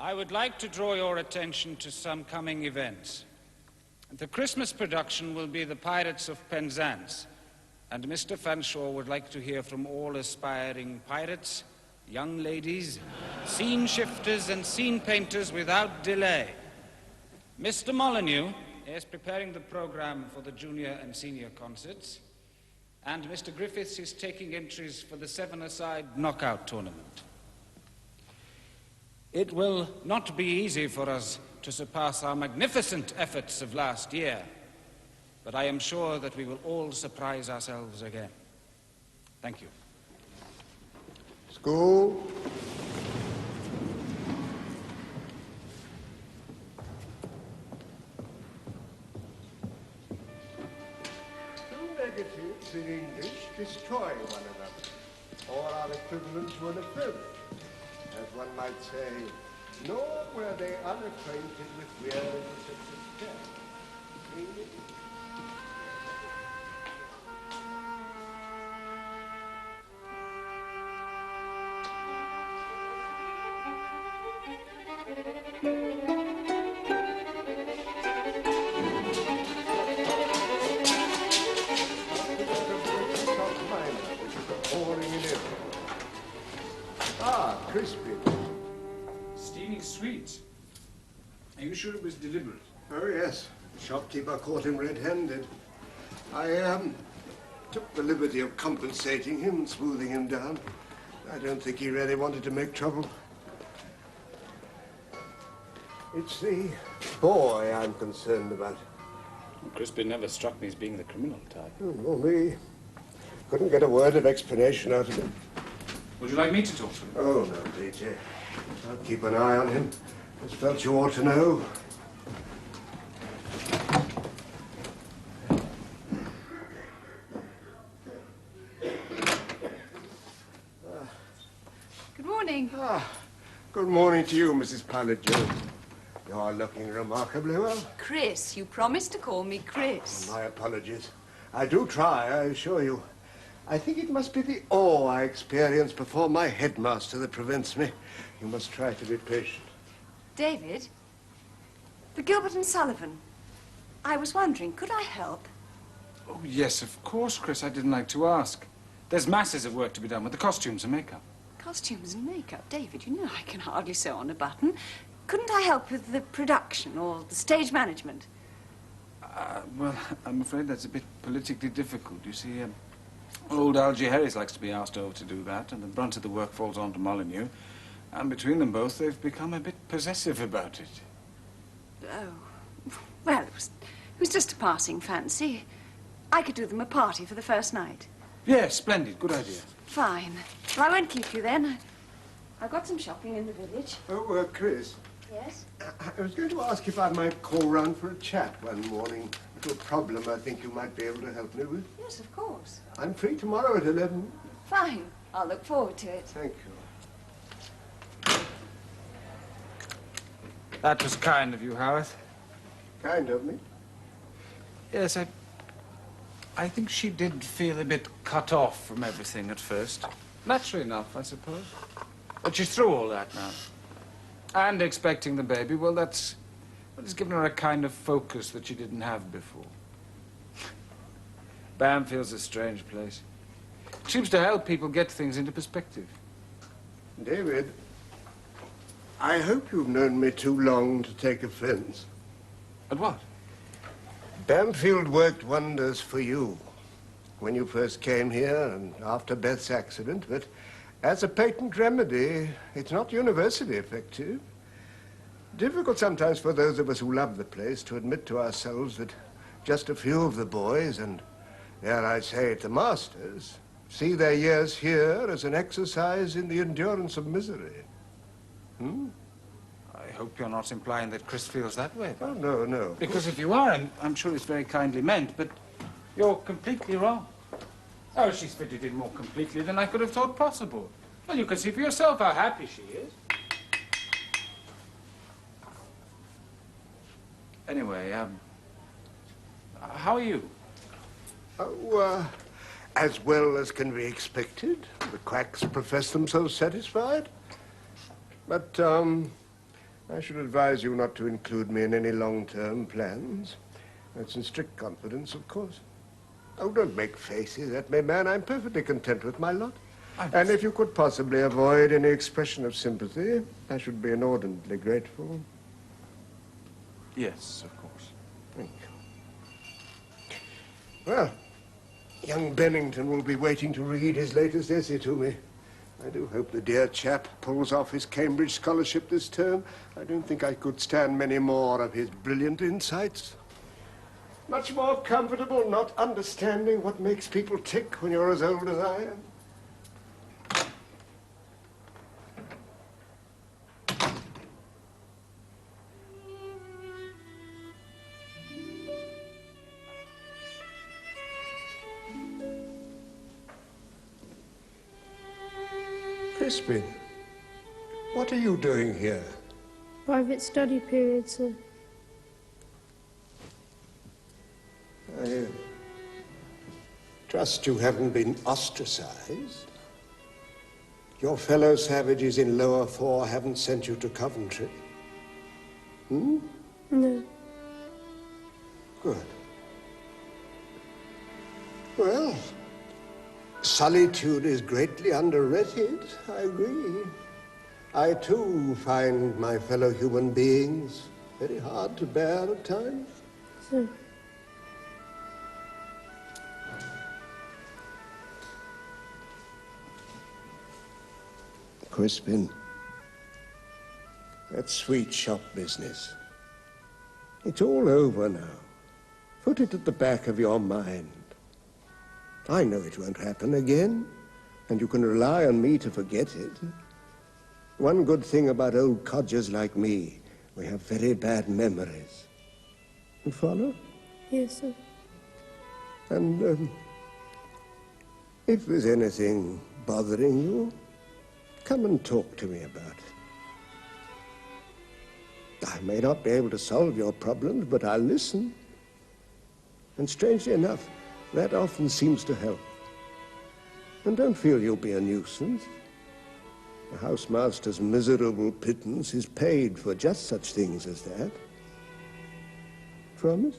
I would like to draw your attention to some coming events. The Christmas production will be The Pirates of Penzance, and Mr. Fanshawe would like to hear from all aspiring pirates, young ladies, scene shifters and scene painters without delay. Mr. Molyneux is preparing the program for the junior and senior concerts, and Mr. Griffiths is taking entries for the seven-a-side knockout tournament. It will not be easy for us to surpass our magnificent efforts of last year, but I am sure that we will all surprise ourselves again. Thank you. School. Two negatives in English destroy one another, or are equivalent to an affirmative. As one might say, nor were they unacquainted with weird such as crispy. Steaming sweet. Are you sure it was deliberate? Oh, yes. The shopkeeper caught him red-handed. I took the liberty of compensating him and smoothing him down. I don't think he really wanted to make trouble. It's the boy I'm concerned about. Crispin never struck me as being the criminal type. Oh, me. Couldn't get a word of explanation out of him. Would you like me to talk to him? Oh, no, DJ. I'll keep an eye on him. Just felt you ought to know. Good morning. Good morning to you, Mrs. Pilot-Jones. You're looking remarkably well. Chris, you promised to call me Chris. My apologies. I do try, I assure you. I think it must be the awe I experienced before my headmaster that prevents me. You must try to be patient. David, the Gilbert and Sullivan. I was wondering, could I help? Oh, yes, of course, Chris. I didn't like to ask. There's masses of work to be done with the costumes and makeup. Costumes and makeup? David, you know I can hardly sew on a button. Couldn't I help with the production or the stage management? Well, I'm afraid that's a bit politically difficult. You see, old Algy Harris likes to be asked over to do that, and the brunt of the work falls on to Molyneux. And between them both, they've become a bit possessive about it. Oh, well, it was just a passing fancy. I could do them a party for the first night. Yes, splendid. Good idea. Fine. Well, I won't keep you then. I've got some shopping in the village. Oh, Chris. Yes? I was going to ask if I might call round for a chat one morning. A little problem I think you might be able to help me with. Yes, of course. I'm free tomorrow at 11. Fine. I'll look forward to it. Thank you. That was kind of you, Howarth. Kind of me. Yes, I think she did feel a bit cut off from everything at first. Naturally enough, I suppose. But she's through all that now. And expecting the baby, well, that's given her a kind of focus that she didn't have before. Bamfield's a strange place. It seems to help people get things into perspective. David, I hope you've known me too long to take offense. At what? Bamfield worked wonders for you when you first came here and after Beth's accident, but as a patent remedy, it's not universally effective. Difficult sometimes for those of us who love the place to admit to ourselves that just a few of the boys, and dare I say it, the masters, see their years here as an exercise in the endurance of misery. I hope you're not implying that Chris feels that way. Oh, no, no. Because if you are, I'm sure it's very kindly meant, but you're completely wrong. Oh, she's fitted in more completely than I could have thought possible. Well, you can see for yourself how happy she is. Anyway, how are you? Oh, as well as can be expected. The quacks profess themselves satisfied. But, I should advise you not to include me in any long-term plans. That's in strict confidence, of course. Oh, don't make faces at me, man. I'm perfectly content with my lot. And if you could possibly avoid any expression of sympathy, I should be inordinately grateful. Yes, of course. Thank you. Well, young Bennington will be waiting to read his latest essay to me. I do hope the dear chap pulls off his Cambridge scholarship this term. I don't think I could stand many more of his brilliant insights. Much more comfortable not understanding what makes people tick when you're as old as I am. Crispin, what are you doing here? Private study period, sir. I trust you haven't been ostracized. Your fellow savages in Lower 4 haven't sent you to Coventry. Hmm? No. Good. Well, solitude is greatly underrated, I agree. I, too, find my fellow human beings very hard to bear at times. Sir. Crispin, that sweet shop business, it's all over now. Put it at the back of your mind. I know it won't happen again, and you can rely on me to forget it. One good thing about old codgers like me, we have very bad memories. You follow? Yes, sir. And if there's anything bothering you, come and talk to me about it. I may not be able to solve your problems, but I'll listen. And strangely enough, that often seems to help. And don't feel you'll be a nuisance. The housemaster's miserable pittance is paid for just such things as that. Promise?